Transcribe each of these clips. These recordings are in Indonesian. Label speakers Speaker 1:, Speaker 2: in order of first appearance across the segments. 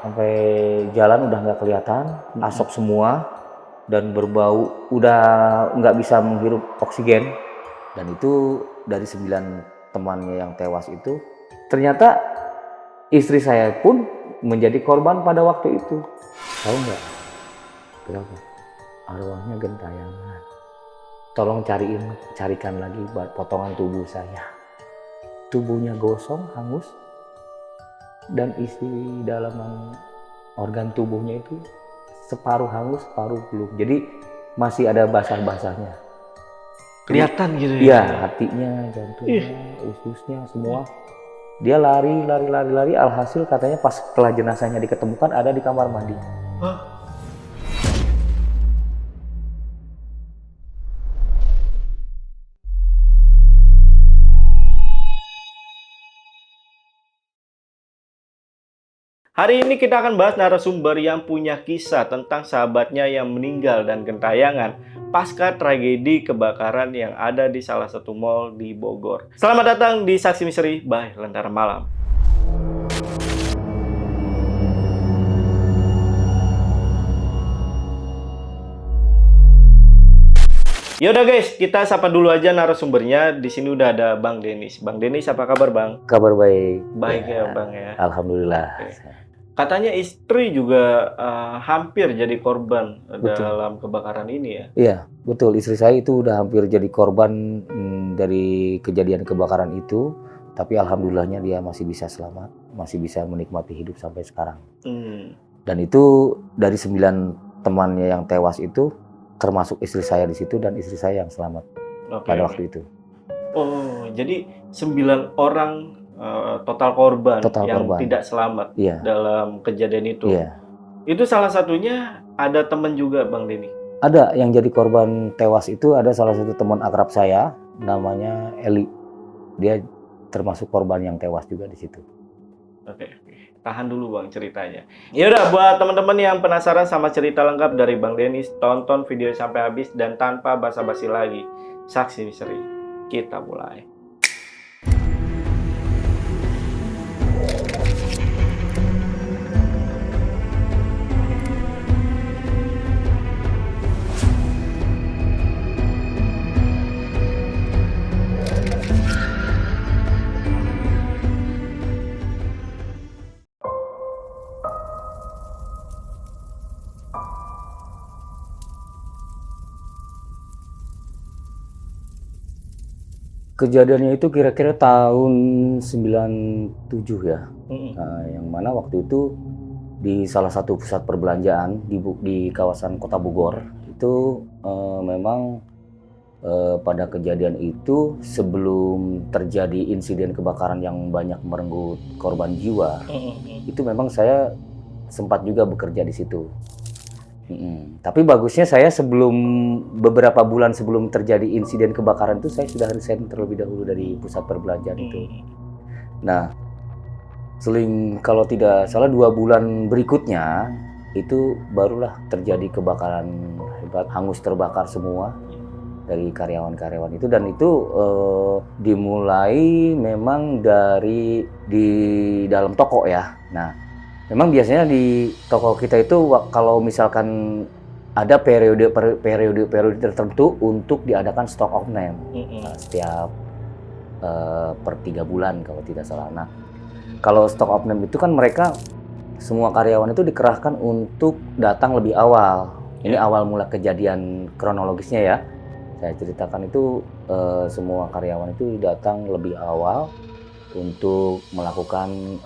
Speaker 1: sampai jalan udah nggak kelihatan, asap semua dan berbau, udah nggak bisa menghirup oksigen. Dan itu dari 9 temannya yang tewas itu, ternyata istri saya pun menjadi korban pada waktu itu. Tahu nggak berapa? Arwahnya gentayangan. Tolong carikan lagi potongan tubuh saya. Tubuhnya gosong, hangus, dan isi dalaman organ tubuhnya itu separuh hangus, separuh belum. Jadi masih ada basah-basahnya.
Speaker 2: Kelihatan gitu ya?
Speaker 1: Iya, hatinya, jantungnya, ususnya semua. Dia lari, alhasil katanya pas setelah jenazahnya diketemukan ada di kamar mandi.
Speaker 2: Hah? Hari ini kita akan bahas narasumber yang punya kisah tentang sahabatnya yang meninggal dan gentayangan pasca tragedi kebakaran yang ada di salah satu mal di Bogor. Selamat datang di Saksi Misteri by Lentera Malam. Yaudah guys, kita sapa dulu aja narasumbernya. Di sini udah ada Bang Denis. Bang Denis, apa kabar Bang?
Speaker 1: Kabar baik.
Speaker 2: Baik ya Bang ya.
Speaker 1: Alhamdulillah.
Speaker 2: Oke. Katanya istri juga hampir jadi korban
Speaker 1: Betul.
Speaker 2: dalam kebakaran ini ya?
Speaker 1: Iya, betul. Istri saya itu udah hampir jadi korban dari kejadian kebakaran itu. Tapi alhamdulillahnya dia masih bisa selamat, masih bisa menikmati hidup sampai sekarang. Dan itu dari 9 temannya yang tewas itu, termasuk istri saya di situ dan istri saya yang selamat pada waktu itu.
Speaker 2: Oh, jadi 9 orang total korban yang tidak selamat dalam kejadian itu. Itu salah satunya ada teman juga Bang Denny?
Speaker 1: Ada yang jadi korban tewas itu, ada salah satu teman akrab saya namanya Eli. Dia termasuk korban yang tewas juga di situ.
Speaker 2: Oke. Tahan dulu Bang ceritanya. Ya udah, buat teman-teman yang penasaran sama cerita lengkap dari Bang Denis, tonton video sampai habis dan tanpa basa-basi lagi. Saksi Misteri, kita mulai.
Speaker 1: Kejadiannya itu kira-kira tahun 97 ya. Yang mana waktu itu di salah satu pusat perbelanjaan di kawasan Kota Bogor itu memang pada kejadian itu sebelum terjadi insiden kebakaran yang banyak merenggut korban jiwa, itu memang saya sempat juga bekerja di situ. Tapi bagusnya saya beberapa bulan sebelum terjadi insiden kebakaran itu saya sudah resign terlebih dahulu dari pusat perbelanjaan itu. Nah, kalau tidak salah 2 bulan berikutnya itu barulah terjadi kebakaran hebat, hangus terbakar semua dari karyawan-karyawan itu, dan itu dimulai memang dari di dalam toko ya. Nah, memang biasanya di toko kita itu kalau misalkan ada periode tertentu untuk diadakan stock of name setiap per 3 bulan kalau tidak salah. Nah, kalau stock of name itu kan mereka semua karyawan itu dikerahkan untuk datang lebih awal. Ini awal mula kejadian kronologisnya ya. Saya ceritakan itu semua karyawan itu datang lebih awal untuk melakukan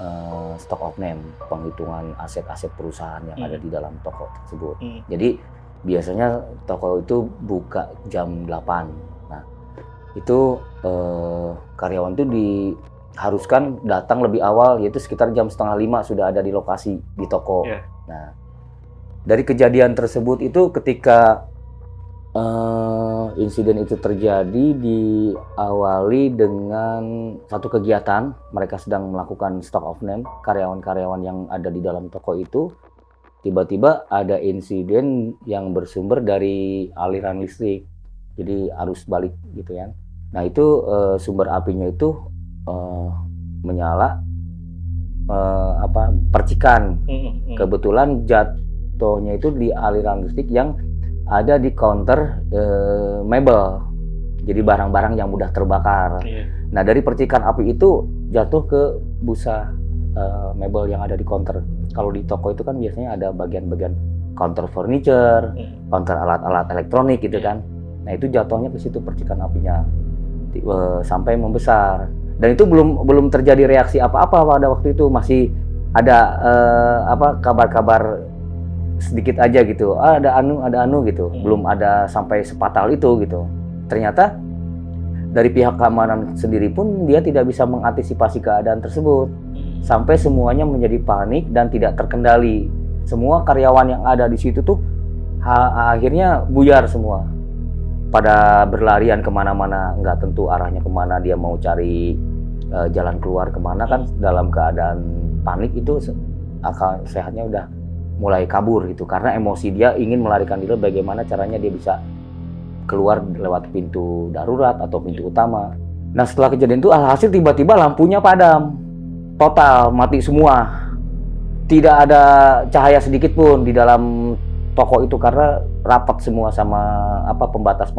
Speaker 1: stock of name, penghitungan aset-aset perusahaan yang ada di dalam toko tersebut. Jadi biasanya toko itu buka jam 8. Nah, itu karyawan itu diharuskan datang lebih awal, yaitu sekitar jam 4:30 sudah ada di lokasi di toko. Nah, dari kejadian tersebut itu ketika insiden itu terjadi diawali dengan satu kegiatan, mereka sedang melakukan stock of name, karyawan-karyawan yang ada di dalam toko itu tiba-tiba ada insiden yang bersumber dari aliran listrik, jadi arus balik gitu ya. Nah, itu sumber apinya itu menyala percikan. Kebetulan jatuhnya itu di aliran listrik yang ada di counter mebel. Jadi barang-barang yang mudah terbakar. Nah, dari percikan api itu jatuh ke busa mebel yang ada di counter. Kalau di toko itu kan biasanya ada bagian-bagian counter furniture, counter alat-alat elektronik gitu kan. Nah, itu jatuhnya ke situ percikan apinya sampai membesar. Dan itu belum terjadi reaksi apa-apa pada waktu itu, masih ada kabar-kabar sedikit aja gitu. Ada anu gitu. Belum ada sampai sefatal itu gitu. Ternyata dari pihak keamanan sendiri pun dia tidak bisa mengantisipasi keadaan tersebut. Sampai semuanya menjadi panik dan tidak terkendali. Semua karyawan yang ada di situ tuh akhirnya buyar semua. Pada berlarian kemana-mana, nggak tentu arahnya kemana, dia mau cari jalan keluar kemana kan, dalam keadaan panik itu akal sehatnya udah mulai kabur gitu, karena emosi dia ingin melarikan diri bagaimana caranya dia bisa keluar lewat pintu darurat atau pintu utama. Nah, setelah kejadian itu alhasil tiba-tiba lampunya padam total, mati semua, tidak ada cahaya sedikit pun di dalam toko itu karena rapat semua sama pembatas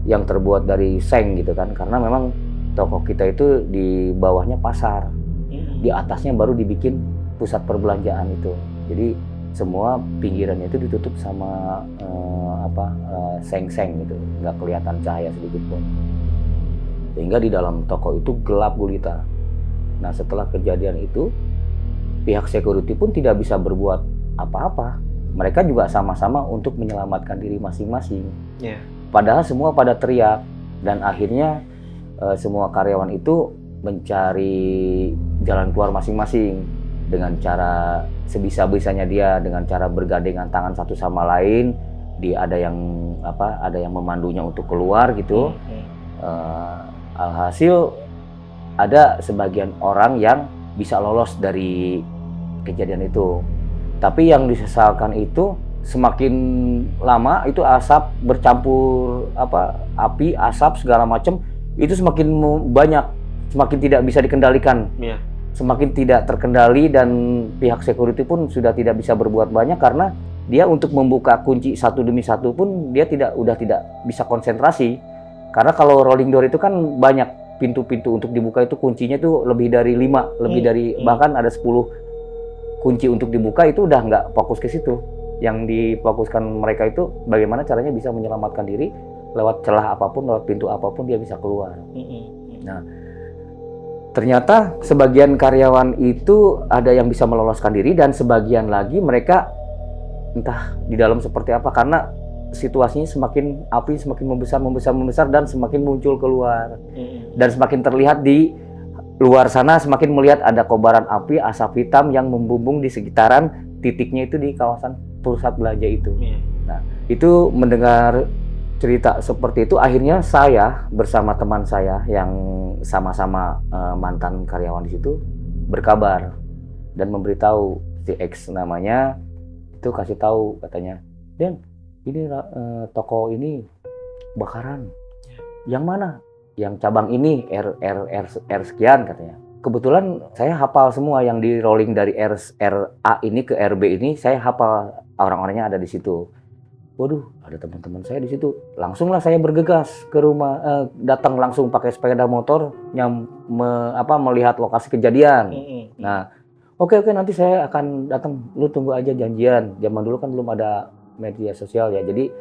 Speaker 1: yang terbuat dari seng gitu kan, karena memang toko kita itu di bawahnya pasar, di atasnya baru dibikin pusat perbelanjaan itu. Jadi semua pinggirannya itu ditutup sama seng-seng gitu, nggak kelihatan cahaya sedikit pun. Sehingga di dalam toko itu gelap gulita. Nah, setelah kejadian itu pihak security pun tidak bisa berbuat apa-apa. Mereka juga sama-sama untuk menyelamatkan diri masing-masing. Padahal semua pada teriak, dan akhirnya semua karyawan itu mencari jalan keluar masing-masing dengan cara sebisa-bisanya dia, dengan cara bergandengan tangan satu sama lain. Ada yang memandunya untuk keluar gitu. Alhasil ada sebagian orang yang bisa lolos dari kejadian itu. Tapi yang disesalkan itu semakin lama itu asap bercampur api, asap segala macam itu semakin banyak, semakin tidak bisa dikendalikan. Semakin tidak terkendali, dan pihak security pun sudah tidak bisa berbuat banyak karena dia untuk membuka kunci satu demi satu pun dia udah tidak bisa konsentrasi. Karena kalau rolling door itu kan banyak pintu-pintu untuk dibuka, itu kuncinya tuh lebih dari 5, lebih dari bahkan ada 10 kunci untuk dibuka, itu udah nggak fokus ke situ. Yang difokuskan mereka itu bagaimana caranya bisa menyelamatkan diri lewat celah apapun, lewat pintu apapun dia bisa keluar. Nah, ternyata sebagian karyawan itu ada yang bisa meloloskan diri, dan sebagian lagi mereka entah di dalam seperti apa, karena situasinya api semakin membesar dan semakin muncul keluar. Dan semakin terlihat di luar sana, semakin melihat ada kobaran api, asap hitam yang membumbung di sekitaran titiknya itu di kawasan pusat belanja itu. Nah, itu mendengar cerita seperti itu, akhirnya saya bersama teman saya yang sama-sama mantan karyawan di situ berkabar dan memberitahu si X namanya, itu kasih tahu, katanya, "Den, ini toko ini bakaran." "Yang mana?" "Yang cabang ini, R sekian," katanya. Kebetulan saya hafal semua yang di rolling dari RA ini ke RB ini, saya hafal orang-orangnya ada di situ. Waduh, ada teman-teman saya di situ. Langsunglah saya bergegas ke rumah, datang langsung pakai sepeda motor melihat lokasi kejadian. Nah, oke, nanti saya akan datang, lu tunggu aja janjian. Zaman dulu kan belum ada media sosial ya, jadi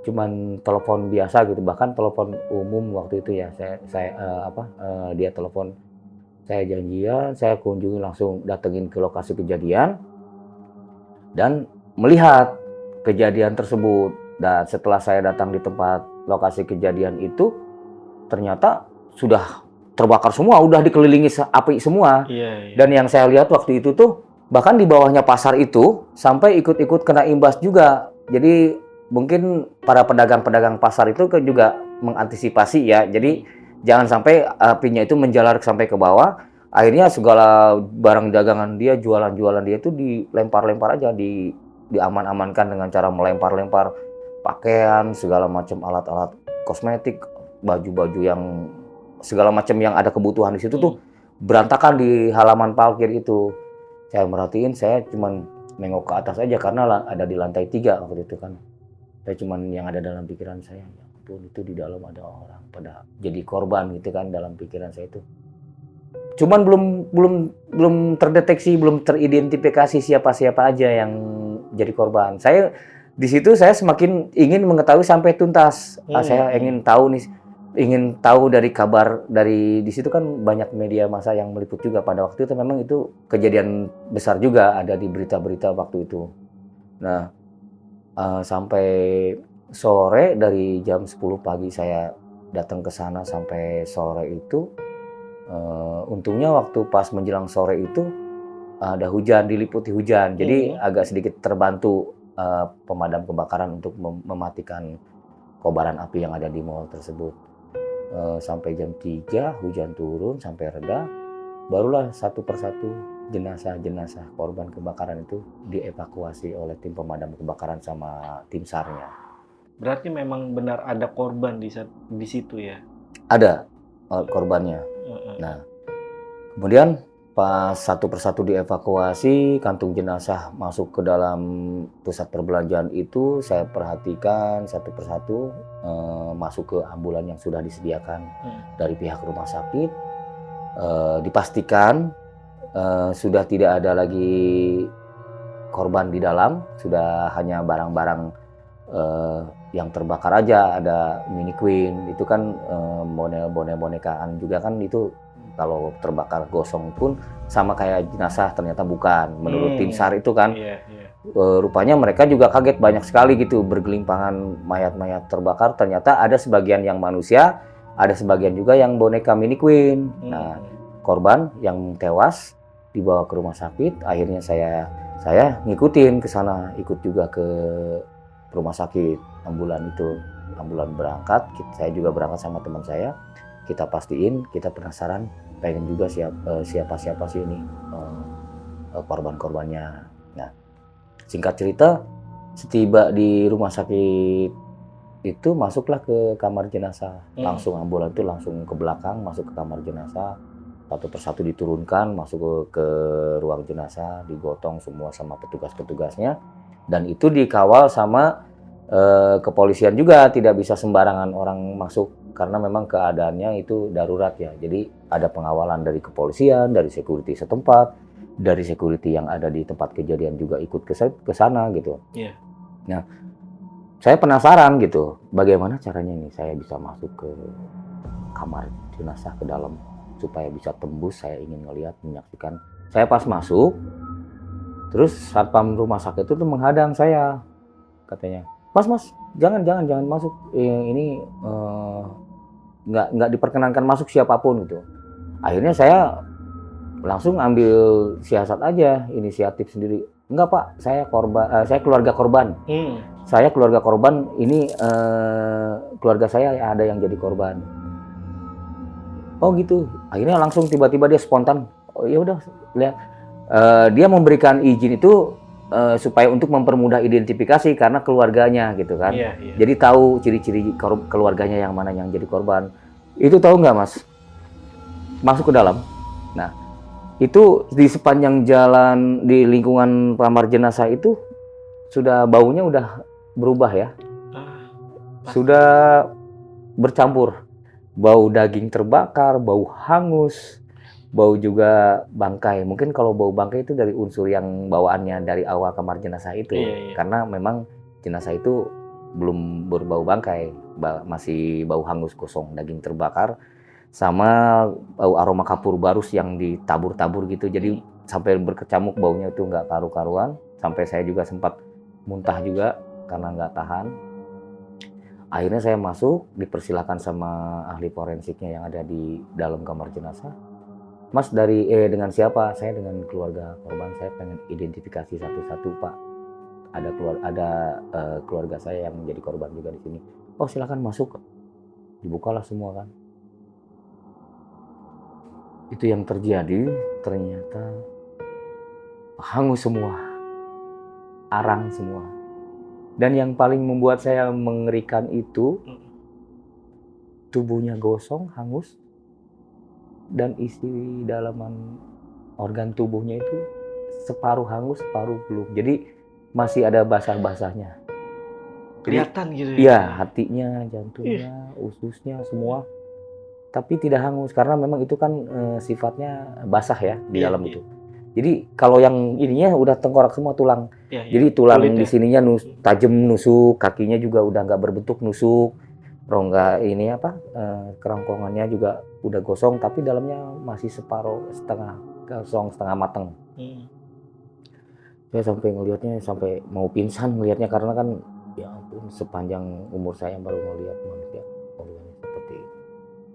Speaker 1: cuman telepon biasa gitu, bahkan telepon umum waktu itu ya. Dia telepon, saya janjian, saya kunjungi, langsung datengin ke lokasi kejadian dan melihat kejadian tersebut. Dan setelah saya datang di tempat lokasi kejadian itu, ternyata sudah terbakar semua, udah dikelilingi api semua. Dan yang saya lihat waktu itu tuh, bahkan di bawahnya pasar itu sampai ikut-ikut kena imbas juga. Jadi mungkin para pedagang-pedagang pasar itu juga mengantisipasi ya. Jadi jangan sampai apinya itu menjalar sampai ke bawah. Akhirnya segala barang dagangan dia, jualan-jualan dia itu dilempar-lempar aja, diaman-amankan dengan cara melempar-lempar pakaian, segala macam alat-alat kosmetik, baju-baju yang segala macam yang ada kebutuhan di situ tuh berantakan di halaman parkir itu. Saya merhatiin, saya cuman nengok ke atas aja karena ada di lantai 3 waktu itu kan. Saya cuman yang ada dalam pikiran saya, ya ampun itu di dalam ada orang pada jadi korban gitu kan dalam pikiran saya itu. Cuman belum terdeteksi, belum teridentifikasi siapa-siapa aja yang jadi korban. Saya di situ saya semakin ingin mengetahui sampai tuntas. Saya ingin tahu dari kabar dari di situ kan banyak media massa yang meliput juga pada waktu itu, memang itu kejadian besar juga ada di berita-berita waktu itu. Nah, sampai sore dari jam 10 pagi saya datang ke sana sampai sore itu, untungnya waktu pas menjelang sore itu ada hujan, diliputi hujan, jadi agak sedikit terbantu pemadam kebakaran untuk mematikan kobaran api yang ada di mall tersebut. Sampai jam 3 hujan turun sampai reda, barulah satu persatu jenazah korban kebakaran itu dievakuasi oleh tim pemadam kebakaran sama tim SAR-nya.
Speaker 2: Berarti memang benar ada korban di situ ya?
Speaker 1: Ada korbannya. Nah, kemudian pas satu persatu dievakuasi, kantung jenazah masuk ke dalam pusat perbelanjaan itu, saya perhatikan satu persatu masuk ke ambulan yang sudah disediakan dari pihak rumah sakit. Dipastikan sudah tidak ada lagi korban di dalam, sudah hanya barang-barang yang terbakar aja. Ada mini queen, itu kan bonekaan juga kan, itu kalau terbakar gosong pun sama kayak jenazah, ternyata bukan. Menurut tim SAR itu kan, rupanya mereka juga kaget, banyak sekali gitu bergelimpangan mayat-mayat terbakar. Ternyata ada sebagian yang manusia, ada sebagian juga yang boneka mini queen. Nah, korban yang tewas dibawa ke rumah sakit. Akhirnya saya ngikutin ke sana, ikut juga ke rumah sakit. Ambulan berangkat, saya juga berangkat sama teman saya. Kita pastiin, kita penasaran, pengen juga siapa sih ini korban-korbannya. Nah, singkat cerita, setiba di rumah sakit itu masuklah ke kamar jenazah. Langsung ambulan itu langsung ke belakang, masuk ke kamar jenazah. Satu persatu diturunkan, masuk ke ruang jenazah, digotong semua sama petugas-petugasnya. Dan itu dikawal sama kepolisian juga, tidak bisa sembarangan orang masuk. Karena memang keadaannya itu darurat ya. Jadi ada pengawalan dari kepolisian, dari security setempat, dari security yang ada di tempat kejadian juga ikut ke sana gitu.
Speaker 2: Yeah.
Speaker 1: Nah, saya penasaran gitu, bagaimana caranya nih saya bisa masuk ke kamar jenazah ke dalam supaya bisa tembus. Saya ingin ngelihat, menyaksikan. Saya pas masuk, terus satpam rumah sakit itu tuh menghadang saya, katanya, Mas, jangan masuk. Ini nggak diperkenankan masuk siapapun gitu. Akhirnya saya langsung ambil siasat aja, inisiatif sendiri. Enggak Pak, saya keluarga korban. Saya keluarga korban, ini keluarga saya ada yang jadi korban. Oh gitu. Akhirnya langsung tiba-tiba dia spontan. Oh ya udah, lihat. Dia memberikan izin itu supaya untuk mempermudah identifikasi karena keluarganya gitu kan. Jadi tahu ciri-ciri keluarganya yang mana yang jadi korban. Itu tahu nggak Mas? Masuk ke dalam. Nah, itu di sepanjang jalan di lingkungan kamar jenazah itu sudah baunya udah berubah ya. Sudah bercampur. Bau daging terbakar, bau hangus, bau juga bangkai. Mungkin kalau bau bangkai itu dari unsur yang bawaannya dari awal kamar jenazah itu. Karena memang jenazah itu belum berbau bangkai, masih bau hangus kosong, daging terbakar, sama bau aroma kapur barus yang ditabur-tabur gitu. Jadi sampai berkecamuk baunya itu nggak karu-karuan. Sampai saya juga sempat muntah juga karena nggak tahan. Akhirnya saya masuk, dipersilakan sama ahli forensiknya yang ada di dalam kamar jenazah. Mas dengan siapa? Saya dengan keluarga korban. Saya pengen identifikasi satu-satu Pak. Ada keluarga saya yang menjadi korban juga di sini. Oh silakan masuk. Dibukalah semua kan. Itu yang terjadi, ternyata hangus semua, arang semua. Dan yang paling membuat saya mengerikan itu tubuhnya gosong, hangus, dan isi dalaman organ tubuhnya itu separuh hangus, separuh belum. Jadi masih ada basah-basahnya.
Speaker 2: Kelihatan gitu ya?
Speaker 1: Iya, hatinya,
Speaker 2: Ih.
Speaker 1: jantungnya, ususnya semua. Tapi tidak hangus karena memang itu kan sifatnya basah ya di
Speaker 2: Iya,
Speaker 1: dalam
Speaker 2: iya.
Speaker 1: itu. Jadi kalau yang ininya udah tengkorak semua tulang.
Speaker 2: Iya, iya.
Speaker 1: Jadi tulang di
Speaker 2: Kulitnya.
Speaker 1: sininya tajam nusuk, kakinya juga udah nggak berbentuk nusuk, rongga ini apa kerongkongannya juga udah gosong, tapi dalamnya masih separuh setengah kosong, setengah mateng. Saya sampai ngelihatnya sampai mau pingsan ngelihatnya karena kan ya ampun sepanjang umur saya baru ngelihat manusia organnya seperti itu.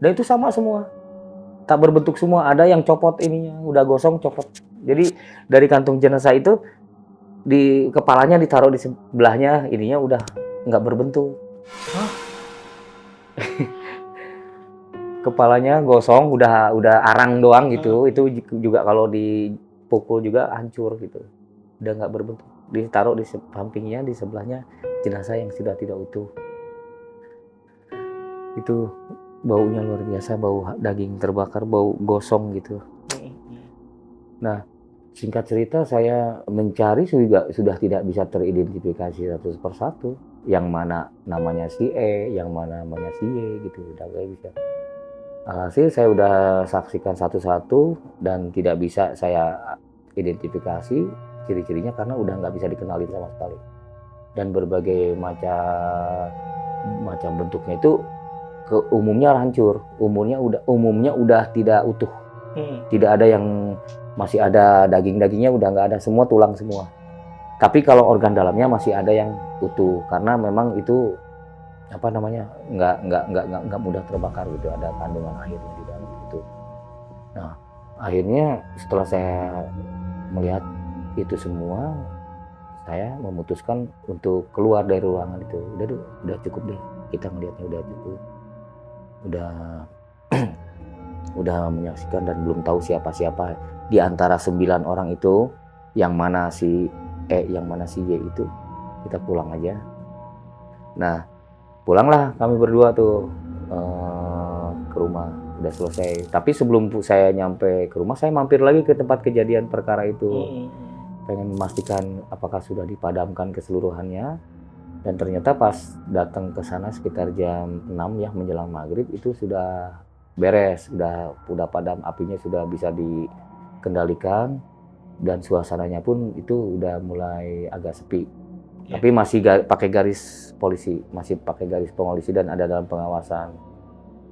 Speaker 1: Dan itu sama semua, tak berbentuk semua. Ada yang copot ininya, udah gosong copot. Jadi dari kantung jenazah itu di kepalanya ditaruh di sebelahnya, ininya udah nggak berbentuk.
Speaker 2: Hah?
Speaker 1: Kepalanya gosong, udah arang doang gitu. Itu juga kalau dipukul juga hancur gitu. Udah nggak berbentuk. Ditaruh di sampingnya, di sebelahnya jenazah yang sudah tidak utuh. Itu baunya luar biasa, bau daging terbakar, bau gosong gitu. Nah, singkat cerita saya mencari sudah tidak bisa teridentifikasi satu persatu. Yang mana namanya si E, yang mana namanya si Y gitu, udah nggak bisa. Alhasil saya udah saksikan satu-satu dan tidak bisa saya identifikasi ciri-cirinya karena udah nggak bisa dikenali sama sekali. Dan berbagai macam bentuknya itu umumnya hancur, umumnya udah tidak utuh. Tidak ada yang masih ada daging-dagingnya, udah nggak ada, semua tulang semua. Tapi kalau organ dalamnya masih ada yang utuh karena memang itu apa namanya nggak mudah terbakar gitu, ada kandungan airnya di dalam itu. Nah akhirnya setelah saya melihat itu semua, saya memutuskan untuk keluar dari ruangan itu. Udah cukup deh, kita ngelihatnya udah cukup, udah menyaksikan dan belum tahu siapa di antara 9 orang itu, yang mana si E, yang mana si Y itu. Kita pulang aja. Nah pulanglah kami berdua tuh ke rumah, udah selesai. Tapi sebelum saya nyampe ke rumah, saya mampir lagi ke tempat kejadian perkara itu, pengen memastikan apakah sudah dipadamkan keseluruhannya. Dan ternyata pas datang ke sana sekitar jam 6 ya, menjelang maghrib, itu sudah beres, udah padam apinya, sudah bisa dikendalikan dan suasananya pun itu udah mulai agak sepi. Tapi masih pakai garis polisi, dan ada dalam pengawasan.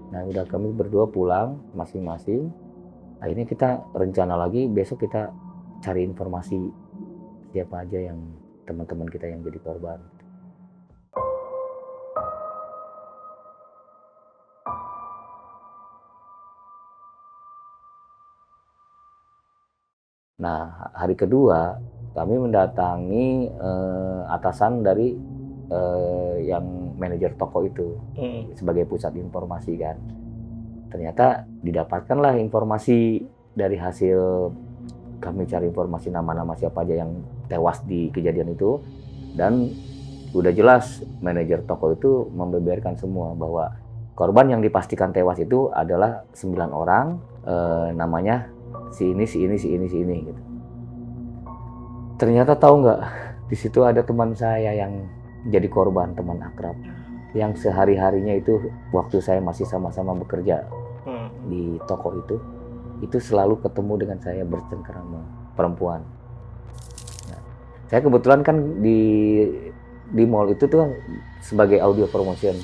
Speaker 1: Nah udah kami berdua pulang masing-masing. Akhirnya kita rencana lagi besok kita cari informasi siapa aja yang teman-teman kita yang jadi korban. Nah hari kedua kami mendatangi atasan dari yang manajer toko itu sebagai pusat informasi kan. Ternyata didapatkanlah informasi dari hasil kami cari informasi nama-nama siapa aja yang tewas di kejadian itu, dan udah jelas manajer toko itu membeberkan semua bahwa korban yang dipastikan tewas itu adalah 9 orang, namanya si ini gitu. Ternyata tahu nggak, di situ ada teman saya yang jadi korban, teman akrab yang sehari-harinya itu waktu saya masih sama-sama bekerja di toko itu selalu ketemu dengan saya bercengkerama, perempuan. Nah, saya kebetulan kan di mall itu tuh sebagai audio promotion,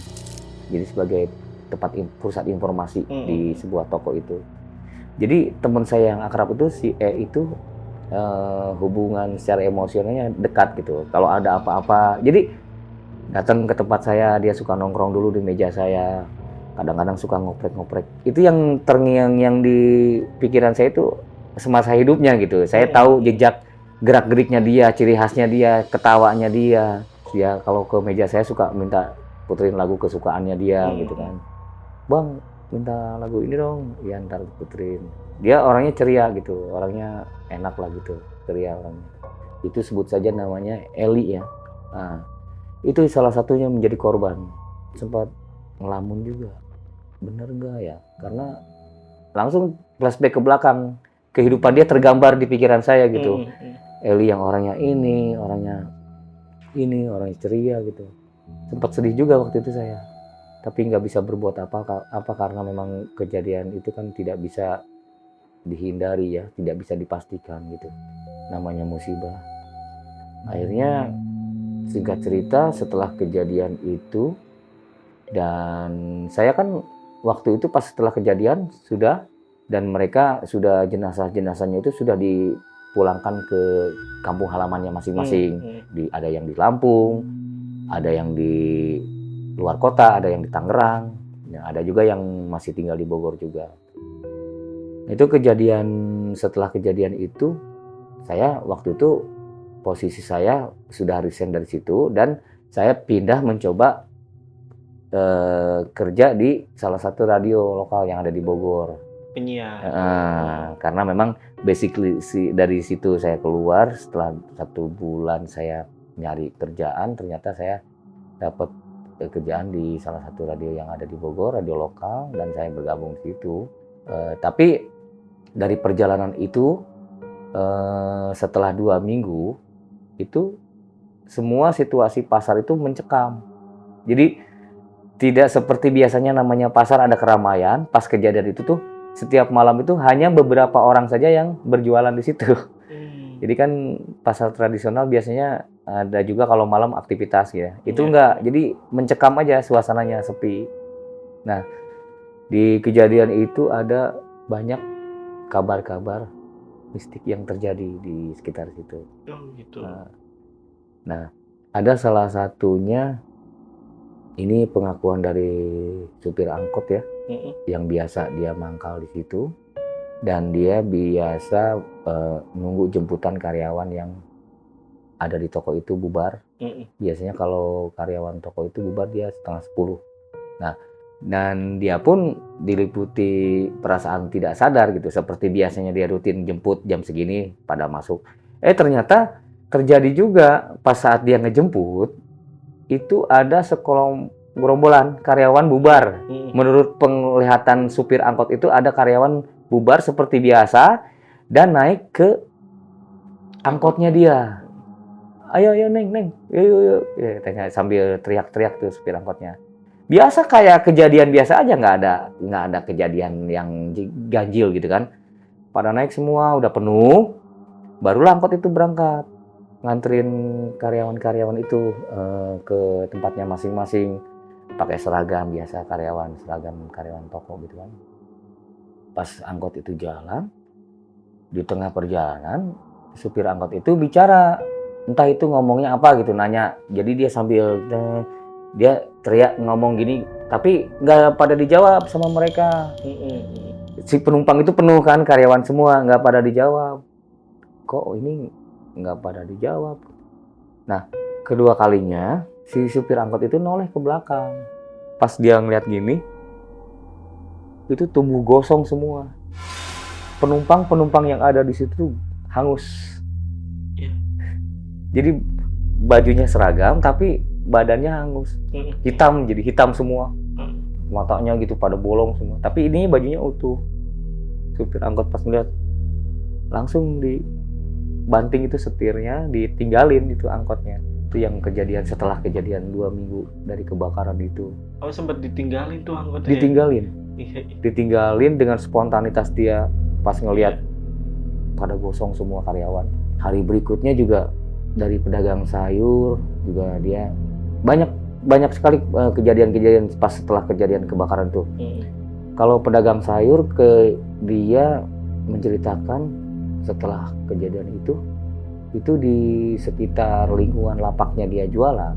Speaker 1: jadi sebagai tempat pusat informasi di sebuah toko itu. Jadi teman saya yang akrab itu si E itu hubungan secara emosionalnya dekat gitu. Kalau ada apa-apa, jadi datang ke tempat saya, dia suka nongkrong dulu di meja saya, kadang-kadang suka ngoprek-ngoprek. Itu yang terngiang yang di pikiran saya itu semasa hidupnya gitu. Saya tahu jejak gerak-geriknya dia, ciri khasnya dia, ketawanya dia. Dia kalau ke meja saya suka minta puterin lagu kesukaannya dia gitu kan. Bang, minta lagu ini dong. Ya ntar puterin. Dia orangnya ceria gitu, orangnya enak lah gitu, ceria orangnya. Itu sebut saja namanya Eli ya. Nah, itu salah satunya menjadi korban. Sempat ngelamun juga, bener nggak ya? Karena langsung flashback ke belakang. Kehidupan dia tergambar di pikiran saya gitu. Eli yang orangnya ini, orangnya ceria gitu. Sempat sedih juga waktu itu saya. Tapi nggak bisa berbuat apa karena memang kejadian itu kan tidak bisa dihindari ya, tidak bisa dipastikan gitu. Namanya musibah. Akhirnya singkat cerita setelah kejadian itu, dan saya kan waktu itu pas setelah kejadian sudah, dan mereka sudah jenazahnya itu sudah dipulangkan ke kampung halamannya masing-masing. Ada yang di Lampung, ada yang di luar kota, ada yang di Tangerang, ada juga yang masih tinggal di Bogor juga. Itu setelah kejadian itu, saya waktu itu posisi saya sudah resign dari situ dan saya pindah mencoba kerja di salah satu radio lokal yang ada di Bogor.
Speaker 2: Penyiar.
Speaker 1: Karena memang basically dari situ saya keluar setelah 1 bulan saya nyari kerjaan, ternyata saya dapat kerjaan di salah satu radio yang ada di Bogor, radio lokal, dan saya bergabung di situ. Tapi dari perjalanan itu setelah 2 minggu itu semua situasi pasar itu mencekam. Jadi tidak seperti biasanya namanya pasar ada keramaian. Pas kejadian itu tuh setiap malam itu hanya beberapa orang saja yang berjualan di situ. Jadi kan pasar tradisional biasanya ada juga kalau malam aktivitas ya. Itu enggak, jadi mencekam aja suasananya, sepi. Nah, di kejadian itu ada banyak kabar-kabar mistik yang terjadi di sekitar situ.
Speaker 2: Gitu.
Speaker 1: Nah, ada salah satunya, ini pengakuan dari supir angkot ya, yang biasa dia mangkal di situ, dan dia biasa nunggu jemputan karyawan yang ada di toko itu bubar. Biasanya kalau karyawan toko itu bubar dia 9:30. Nah, dan dia pun diliputi perasaan tidak sadar gitu, seperti biasanya dia rutin jemput jam segini pada masuk. Ternyata terjadi juga pas saat dia ngejemput, itu ada gerombolan karyawan bubar. Menurut penglihatan supir angkot itu ada karyawan bubar seperti biasa dan naik ke angkotnya dia. Ayo neng, yuk. Ya, tanya sambil teriak-teriak tuh supir angkotnya. Biasa kayak kejadian biasa aja, nggak ada kejadian yang ganjil gitu kan. Pada naik semua, udah penuh, barulah angkot itu berangkat. Nganterin karyawan-karyawan itu ke tempatnya masing-masing, pakai seragam biasa seragam karyawan toko gitu kan. Pas angkot itu jalan, di tengah perjalanan supir angkot itu bicara, entah itu ngomongnya apa gitu, nanya. Jadi dia sambil dia teriak ngomong gini, tapi nggak pada dijawab sama mereka. Si penumpang itu penuh kan, karyawan semua, nggak pada dijawab. Kok ini nggak pada dijawab? Nah, kedua kalinya si supir angkot itu noleh ke belakang. Pas dia ngeliat gini, itu tumbuh gosong semua. Penumpang yang ada di situ hangus. Jadi bajunya seragam tapi badannya hangus, jadi hitam semua. Matanya gitu pada bolong semua. Tapi ini bajunya utuh. Supir angkot pas ngeliat langsung dibanting itu setirnya, ditinggalin itu angkotnya. Itu yang kejadian setelah kejadian 2 minggu dari kebakaran itu.
Speaker 2: Oh, sempat ditinggalin tuh anggotanya?
Speaker 1: Ditinggalin dengan spontanitas dia pas ngelihat pada gosong semua karyawan. Hari berikutnya juga dari pedagang sayur juga dia banyak sekali kejadian-kejadian pas setelah kejadian kebakaran tuh. Kalau pedagang sayur dia menceritakan setelah kejadian itu di sekitar lingkungan lapaknya dia jualan,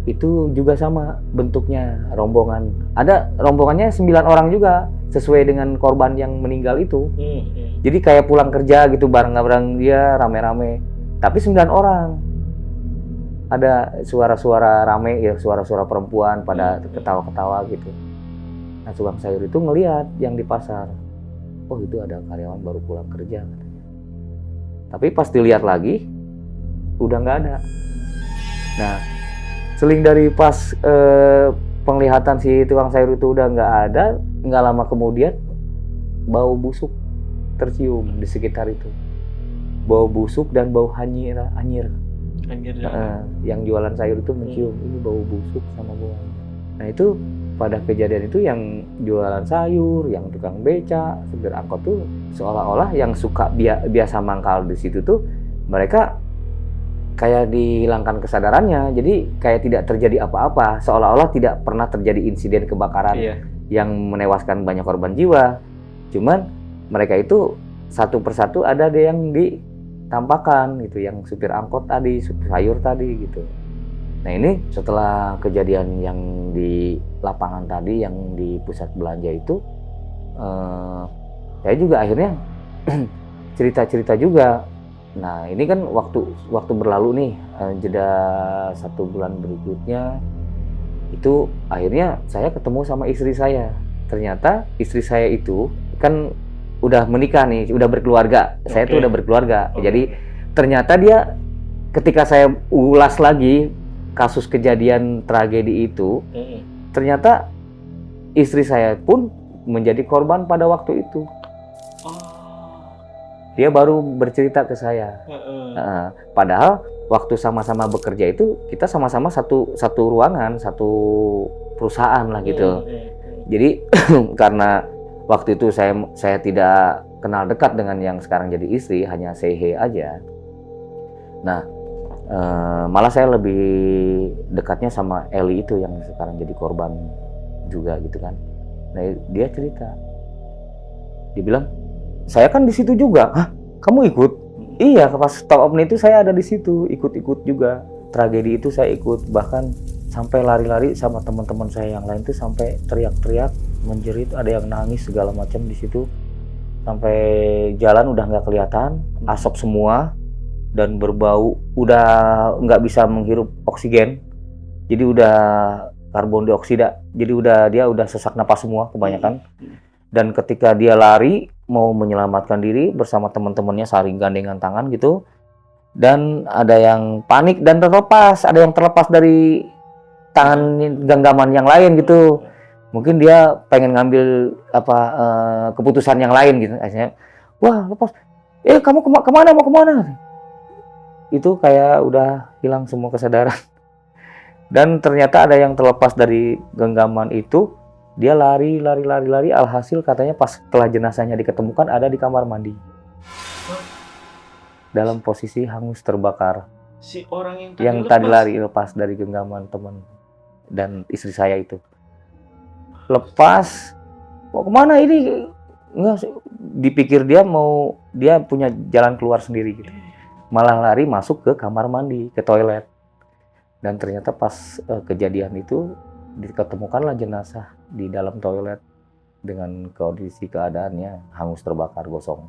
Speaker 1: itu juga sama bentuknya rombongan. Ada rombongannya 9 orang juga, sesuai dengan korban yang meninggal itu. Jadi kayak pulang kerja gitu bareng-bareng dia rame-rame. Tapi 9 orang. Ada suara-suara rame ya, suara-suara perempuan pada ketawa-ketawa gitu. Nah, tukang sayur itu ngelihat yang di pasar. Oh, itu ada karyawan baru pulang kerja katanya. Tapi pas dilihat lagi udah nggak ada. Nah, seling dari pas penglihatan si tukang sayur itu udah nggak ada, nggak lama kemudian bau busuk tercium di sekitar itu. Bau busuk dan bau anyir.
Speaker 2: Anjir.
Speaker 1: Yang jualan sayur itu mencium ini bau busuk sama bau anyir. Nah itu pada kejadian itu yang jualan sayur, yang tukang beca, supir angkot tuh seolah-olah yang suka biasa mangkal di situ tuh mereka kayak dihilangkan kesadarannya, jadi kayak tidak terjadi apa-apa, seolah-olah tidak pernah terjadi insiden kebakaran yang menewaskan banyak korban jiwa. Cuman mereka itu satu persatu ada yang ditampakkan gitu, yang supir angkot tadi, supir sayur tadi gitu. Nah ini setelah kejadian yang di lapangan tadi, yang di pusat belanja itu, saya juga akhirnya cerita-cerita juga. Nah ini kan waktu berlalu nih, jeda 1 bulan berikutnya itu akhirnya saya ketemu sama istri saya. Ternyata istri saya itu kan udah menikah nih, udah berkeluarga. Saya tuh udah berkeluarga. Jadi ternyata dia ketika saya ulas lagi kasus kejadian tragedi itu, ternyata istri saya pun menjadi korban pada waktu itu. Dia baru bercerita ke saya. Padahal waktu sama-sama bekerja itu kita sama-sama satu ruangan, satu perusahaan lah gitu. Jadi karena waktu itu saya tidak kenal dekat dengan yang sekarang jadi istri, hanya say hey aja. Nah malah saya lebih dekatnya sama Eli itu yang sekarang jadi korban juga gitu kan. Nah dia cerita, dia bilang, saya kan di situ juga. Hah, kamu ikut? Iya, pas Stop Omni itu saya ada di situ, ikut-ikut juga. Tragedi itu saya ikut, bahkan sampai lari-lari sama teman-teman saya yang lain tuh sampai teriak-teriak, menjerit, ada yang nangis segala macam di situ. Sampai jalan udah nggak kelihatan, asap semua dan berbau, udah nggak bisa menghirup oksigen. Jadi udah karbon dioksida. Jadi dia udah sesak napas semua kebanyakan. Dan ketika dia lari mau menyelamatkan diri bersama teman-temannya saling gandengan tangan gitu, dan ada yang panik dan terlepas, ada yang terlepas dari tangan genggaman yang lain gitu. Mungkin dia pengen ngambil keputusan yang lain gitu. Akhirnya, wah lepas, kamu kemana, mau kemana? Itu kayak udah hilang semua kesadaran. Dan ternyata ada yang terlepas dari genggaman itu. Dia lari, alhasil katanya pas setelah jenazahnya diketemukan ada di kamar mandi. Dalam posisi hangus terbakar.
Speaker 2: Si orang
Speaker 1: yang tadi lari lepas dari genggaman teman dan istri saya itu. Lepas, mau kemana ini? Enggak, dipikir dia punya jalan keluar sendiri gitu. Malah lari masuk ke kamar mandi, ke toilet. Dan ternyata pas kejadian itu diketemukanlah jenazah di dalam toilet dengan kondisi keadaannya hangus terbakar gosong.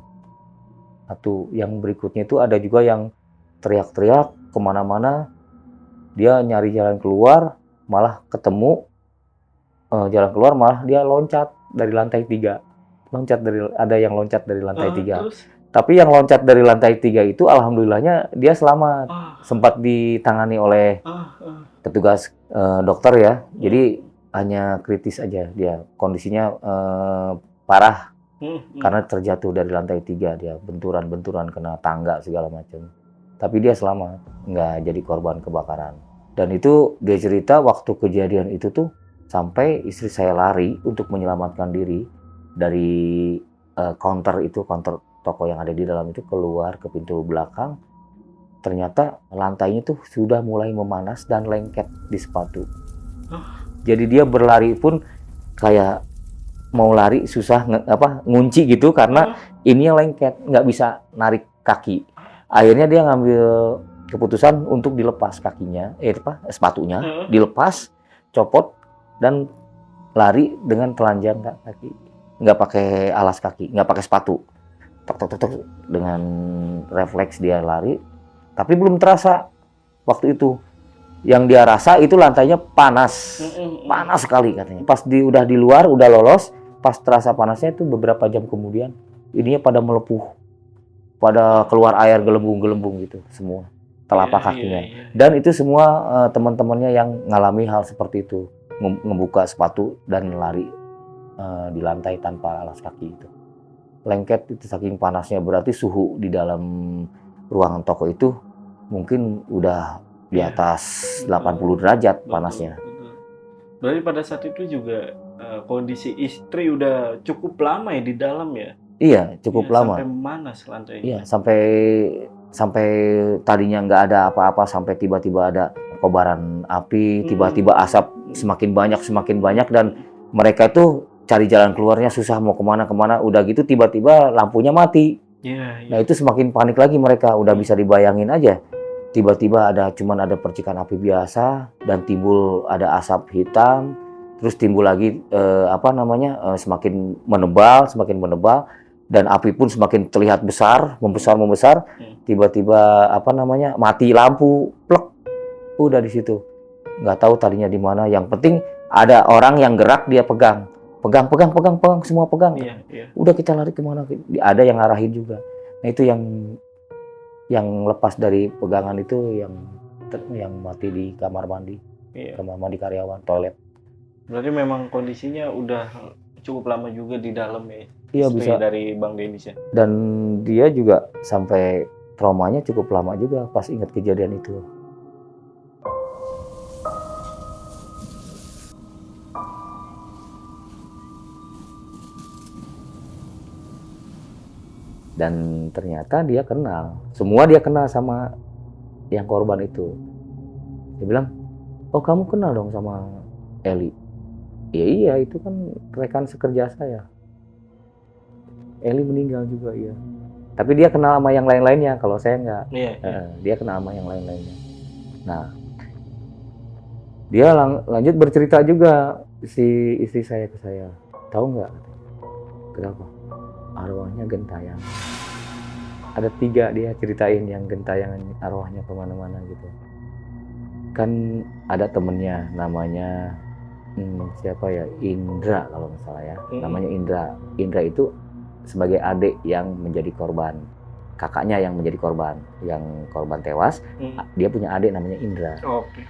Speaker 1: Atau yang berikutnya itu ada juga yang teriak-teriak kemana-mana, dia nyari jalan keluar, malah ketemu jalan keluar, malah dia loncat dari lantai 3. Ada yang loncat dari lantai 3. Terus? Tapi yang loncat dari lantai 3 itu alhamdulillahnya dia selamat, sempat ditangani oleh petugas dokter ya. Jadi hanya kritis aja, dia kondisinya parah karena terjatuh dari lantai 3, dia benturan kena tangga segala macam. Tapi dia selamat, nggak jadi korban kebakaran. Dan itu dia cerita waktu kejadian itu tuh sampai istri saya lari untuk menyelamatkan diri dari counter toko yang ada di dalam itu, keluar ke pintu belakang. Ternyata lantainya tuh sudah mulai memanas dan lengket di sepatu. Jadi dia berlari pun kayak mau lari susah ngunci gitu karena ini yang lengket, nggak bisa narik kaki. Akhirnya dia ngambil keputusan untuk dilepas kakinya, sepatunya, dilepas, copot dan lari dengan telanjang kaki, nggak pakai alas kaki, nggak pakai sepatu. Tok dengan refleks dia lari. Tapi belum terasa waktu itu. Yang dia rasa itu lantainya panas. Panas sekali katanya. Pas udah di luar, udah lolos, pas terasa panasnya itu beberapa jam kemudian, ininya pada melepuh. Pada keluar air gelembung-gelembung gitu semua. Telapak kakinya. Dan itu semua teman-temannya yang ngalami hal seperti itu. Ngebuka sepatu dan lari di lantai tanpa alas kaki itu. lengket itu saking panasnya, berarti suhu di dalam ruangan toko itu mungkin udah di
Speaker 2: Iya,
Speaker 1: atas
Speaker 2: betul.
Speaker 1: 80 derajat
Speaker 2: Betul,
Speaker 1: panasnya.
Speaker 2: betul. Berarti pada saat itu juga kondisi istri udah cukup lama ya di dalam ya?
Speaker 1: Iya,
Speaker 2: Iya,
Speaker 1: cukup
Speaker 2: sampai
Speaker 1: lama.
Speaker 2: memanas lantainya.
Speaker 1: Iya, sampai sampai tadinya nggak ada apa-apa, sampai tiba-tiba ada kobaran api, tiba-tiba asap semakin banyak, dan mereka tuh cari jalan keluarnya susah, mau kemana-kemana, udah gitu tiba-tiba lampunya mati.
Speaker 2: Iya,
Speaker 1: Nah
Speaker 2: iya.
Speaker 1: itu semakin panik lagi mereka, udah
Speaker 2: Hmm.
Speaker 1: bisa dibayangin aja. Tiba-tiba cuman ada percikan api biasa, dan timbul ada asap hitam, terus timbul lagi semakin menebal, dan api pun semakin terlihat membesar. Tiba-tiba mati lampu, plek, udah di situ. Nggak tahu tadinya di mana. Yang penting ada orang yang gerak, dia pegang, semua pegang.
Speaker 2: Iya, iya.
Speaker 1: Udah kita lari kemana? Ada yang ngarahin juga. Nah itu yang lepas dari pegangan itu yang mati di kamar mandi,
Speaker 2: Iya.
Speaker 1: kamar mandi karyawan, toilet.
Speaker 2: Berarti memang kondisinya udah cukup lama juga di dalam ya,
Speaker 1: Iya
Speaker 2: istri
Speaker 1: bisa.
Speaker 2: dari Bang Denis ya.
Speaker 1: Dan dia juga sampai traumanya cukup lama juga pas ingat kejadian itu. Dan ternyata dia semua dia kenal sama yang korban itu. Dia bilang, oh kamu kenal dong sama Eli? Ya iya, itu kan rekan sekerja saya. Eli meninggal juga, iya. Tapi dia kenal sama yang lain-lainnya, kalau saya enggak.
Speaker 2: Iya, iya.
Speaker 1: Dia kenal sama yang lain-lainnya. Nah, dia lanjut bercerita juga si istri saya ke saya. Tahu nggak? Kenapa? Arwahnya gentayangan. Ada 3 dia ceritain yang gentayangan arwahnya kemana-mana gitu. Kan ada temennya namanya siapa ya, Indra kalau nggak salah ya. Namanya Indra. Indra itu sebagai adik yang menjadi korban, kakaknya yang menjadi korban, yang korban tewas. Dia punya adik namanya Indra.
Speaker 2: Oke.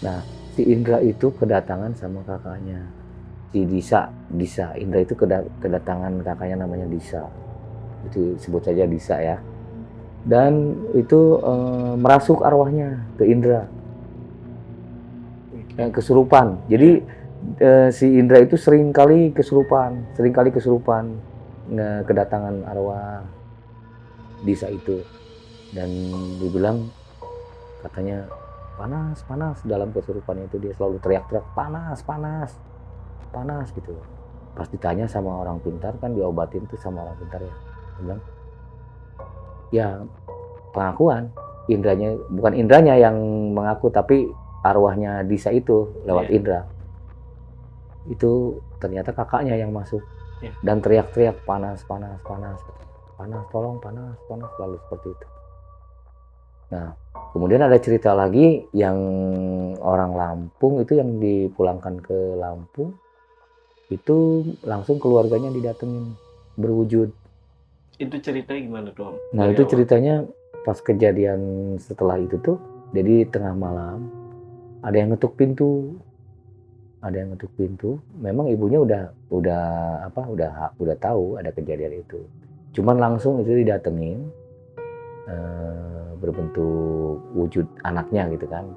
Speaker 1: Nah si Indra itu kedatangan sama kakaknya, si Disa. Indra itu kedatangan kakaknya namanya Disa. Itu sebut saja Disa ya. Dan itu merasuk arwahnya ke Indra, kesurupan. Jadi si Indra itu sering kali kesurupan kedatangan arwah Disa itu. Dan dibilang katanya panas dalam kesurupannya itu, dia selalu teriak-teriak panas gitu. Pas ditanya sama orang pintar, kan diobatin tuh sama orang pintar ya, dia bilang ya pengakuan bukan Indranya yang mengaku, tapi arwahnya Disa itu lewat Indra. Itu ternyata kakaknya yang masuk dan teriak-teriak panas, tolong panas, selalu seperti itu. Nah, kemudian ada cerita lagi yang orang Lampung itu, yang dipulangkan ke Lampung itu langsung keluarganya didatengin berwujud.
Speaker 2: Itu ceritanya gimana tuh?
Speaker 1: Nah itu ceritanya pas kejadian setelah itu tuh, jadi tengah malam ada yang ngetuk pintu. Memang ibunya udah tahu ada kejadian itu. Cuman langsung itu didatengin, berbentuk wujud anaknya gitu kan.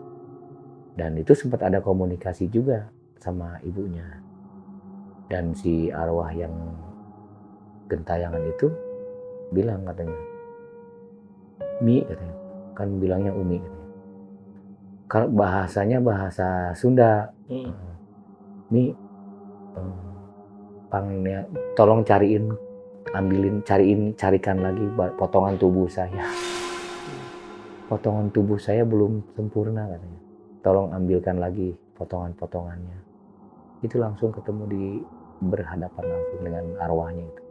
Speaker 1: Dan itu sempat ada komunikasi juga sama ibunya. Dan si arwah yang gentayangan itu bilang katanya, Mi katanya, kan bilangnya Umi katanya. Kalau bahasanya bahasa Sunda. Mi, tolong carikan lagi potongan tubuh saya. Potongan tubuh saya belum sempurna katanya. Tolong ambilkan lagi potongan-potongannya. Itu langsung ketemu berhadapan langsung dengan arwahnya itu.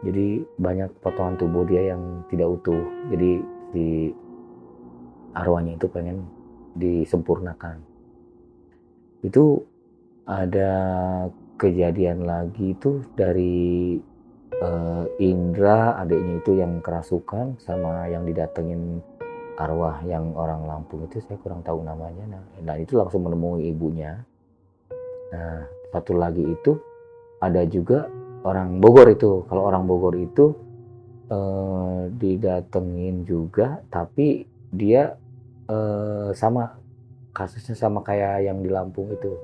Speaker 1: Jadi banyak potongan tubuh dia yang tidak utuh. Jadi si arwahnya itu pengen disempurnakan. Itu ada kejadian lagi itu dari Indra, adiknya itu yang kerasukan, sama yang didatengin arwah yang orang Lampung itu, saya kurang tahu namanya. Nah itu langsung menemui ibunya. Nah satu lagi itu ada juga orang Bogor itu. Kalau orang Bogor itu didatengin juga, tapi dia sama kasusnya sama kayak yang di Lampung itu.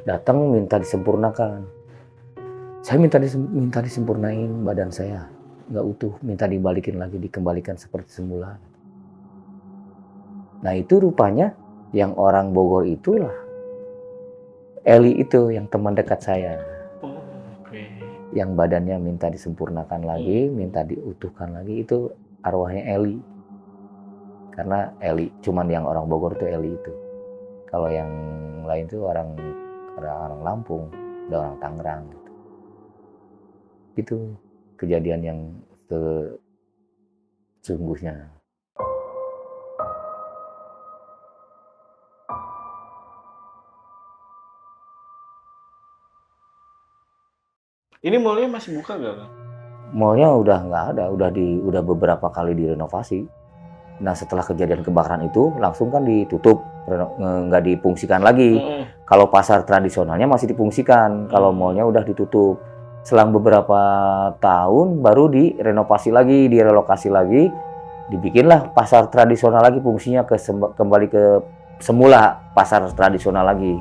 Speaker 1: Datang minta disempurnakan. Saya minta disempurnain badan saya, nggak utuh, minta dibalikin lagi, dikembalikan seperti semula. Nah itu rupanya yang orang Bogor itulah Eli itu, yang teman dekat saya. Yang badannya minta disempurnakan lagi, minta diutuhkan lagi, itu arwahnya Eli. Karena Eli, cuman yang orang Bogor tuh Eli itu. Kalau yang lain tuh orang Lampung, ada orang Tangerang. Itu kejadian yang sesungguhnya.
Speaker 2: Ini mallnya masih buka nggak, Kang?
Speaker 1: Mallnya udah nggak ada, udah beberapa kali direnovasi. Nah setelah kejadian kebakaran itu langsung kan ditutup, nggak difungsikan lagi. Kalau pasar tradisionalnya masih difungsikan, kalau mallnya udah ditutup. Selang beberapa tahun baru direnovasi lagi, direlokasi lagi, dibikinlah pasar tradisional lagi, fungsinya kembali ke semula pasar tradisional lagi.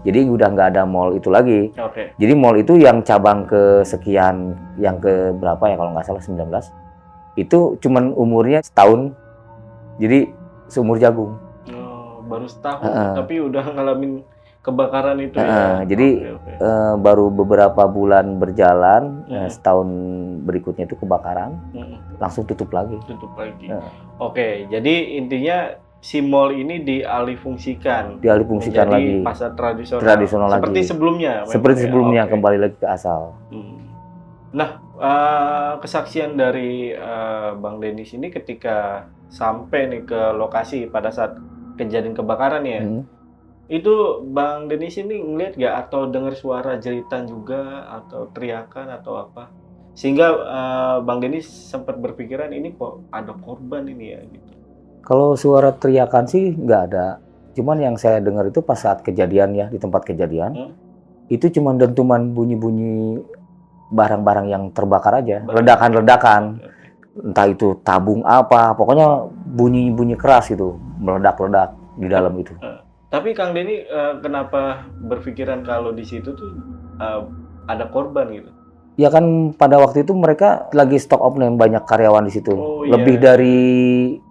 Speaker 1: Jadi udah nggak ada mall itu lagi. Jadi mall itu yang cabang ke sekian, yang ke berapa ya kalau nggak salah 19, itu cuman umurnya setahun. Jadi seumur jagung.
Speaker 2: Oh, baru setahun, tapi udah ngalamin kebakaran itu ya.
Speaker 1: Jadi baru beberapa bulan berjalan, setahun berikutnya itu kebakaran, langsung tutup lagi.
Speaker 2: Oke, jadi intinya si mall ini dialihfungsikan
Speaker 1: menjadi lagi
Speaker 2: pasar tradisional seperti
Speaker 1: lagi.
Speaker 2: sebelumnya.
Speaker 1: Seperti sebelumnya, kembali lagi ke asal.
Speaker 2: Nah, kesaksian dari Bang Denis ini ketika sampai nih ke lokasi pada saat kejadian kebakaran ya, itu Bang Denis ini ngeliat gak atau dengar suara jeritan juga atau teriakan atau apa, sehingga Bang Denis sempat berpikiran ini kok ada korban ini ya gitu.
Speaker 1: Kalau suara teriakan sih nggak ada, cuman yang saya dengar itu pas saat kejadian ya, di tempat kejadian, itu cuman dentuman bunyi-bunyi barang-barang yang terbakar aja, ledakan-ledakan, entah itu tabung apa, pokoknya bunyi-bunyi keras itu, meledak-ledak di dalam itu.
Speaker 2: Tapi Kang Denny kenapa berpikiran kalau di situ tuh ada korban gitu?
Speaker 1: Ya kan pada waktu itu mereka lagi stock up nih, banyak karyawan di situ, lebih dari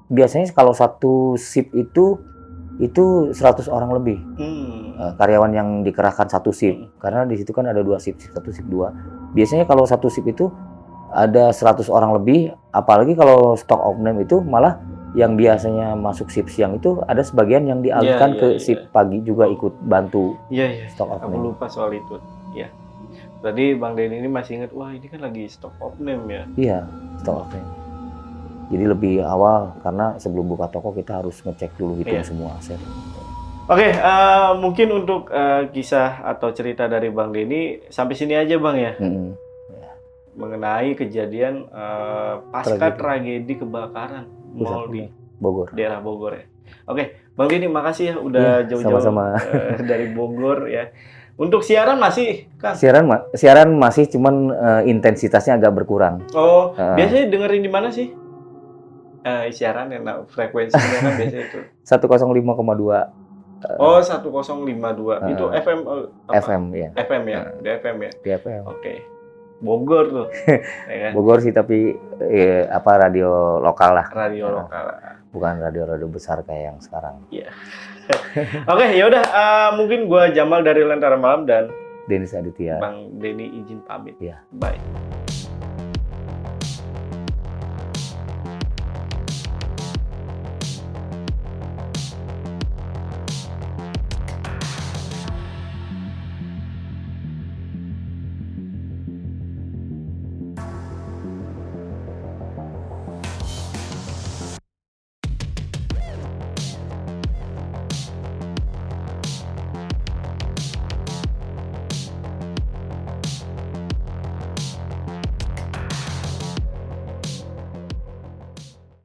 Speaker 1: biasanya kalau satu shift itu 100 orang lebih. Karyawan yang dikerahkan satu shift, karena di situ kan ada 2 shift, satu shift 2. Biasanya kalau satu shift itu ada 100 orang lebih, apalagi kalau stock of name itu malah yang biasanya masuk shift siang itu ada sebagian yang dialihkan ke shift pagi juga ikut bantu stock of name.
Speaker 2: Aku lupa soal itu. Ya. Tadi Bang Denny ini masih ingat, wah ini kan lagi stock of name ya?
Speaker 1: Iya, stock of name. Jadi lebih awal, karena sebelum buka toko kita harus ngecek dulu hitung semua aset.
Speaker 2: Oke, mungkin untuk kisah atau cerita dari Bang Denny sampai sini aja Bang ya. Mengenai kejadian pasca tragedi kebakaran mall di
Speaker 1: Bogor.
Speaker 2: Daerah Bogor ya. Oke, Bang Denny makasih ya udah jauh-jauh dari Bogor ya. Untuk siaran masih, Kang?
Speaker 1: Siaran masih, cuman intensitasnya agak berkurang.
Speaker 2: Oh, biasanya dengerin di mana sih? Siaran yang frekuensinya kan biasanya itu
Speaker 1: 105,2.
Speaker 2: Oh, 1052. Itu FM apa?
Speaker 1: FM ya.
Speaker 2: FM ya. Di FM ya.
Speaker 1: Di FM.
Speaker 2: Oke. Bogor tuh. Ya kan?
Speaker 1: Bogor sih, tapi radio lokal lah.
Speaker 2: Radio lokal.
Speaker 1: Bukan radio-radio besar kayak yang sekarang.
Speaker 2: Iya. Oke, ya udah mungkin gua Jamal dari Lentera Malam dan
Speaker 1: Denis Aditya.
Speaker 2: Bang Denny izin pamit.
Speaker 1: Ya.
Speaker 2: Bye.